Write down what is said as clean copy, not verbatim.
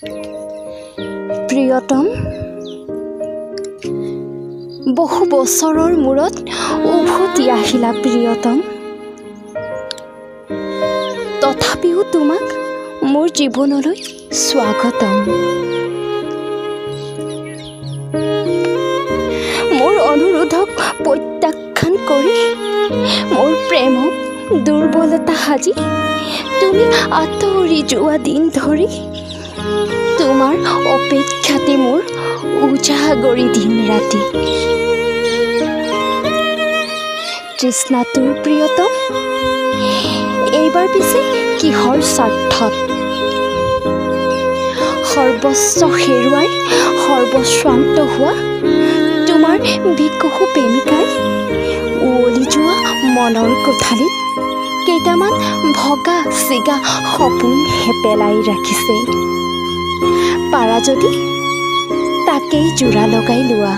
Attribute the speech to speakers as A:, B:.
A: প্ৰিয়তম, বহু বছৰৰ মূৰত উভতি আহিলা প্ৰিয়তম। তথাপিও তোমাক মোৰ জীৱনলৈ স্বাগতম। মোৰ অনুৰোধক প্ৰত্যাখ্যান কৰি মোৰ প্ৰেমক দুৰ্বলতা সাজি তুমি আঁতৰি যোৱা দিন ধৰি তোমাৰ অপেক্ষাতে মোৰ উজাগৰি দিন ৰাতি। তৃষ্ণাতুৰ প্ৰিয়তম, এইবাৰ পিছে কিহৰ স্বাৰ্থত সৰ্বস্ব হেৰুৱাই সৰ্বস্বান্ত হোৱা তোমাৰ বিকহু প্ৰেমিকাই উৱলি যোৱা মনৰ কোঠালিত কেইটামান ভগা চিগা সপোনহে পেলাই ৰাখিছে। পাৰা যদি তাকেই জোৰা লগাই লোৱা।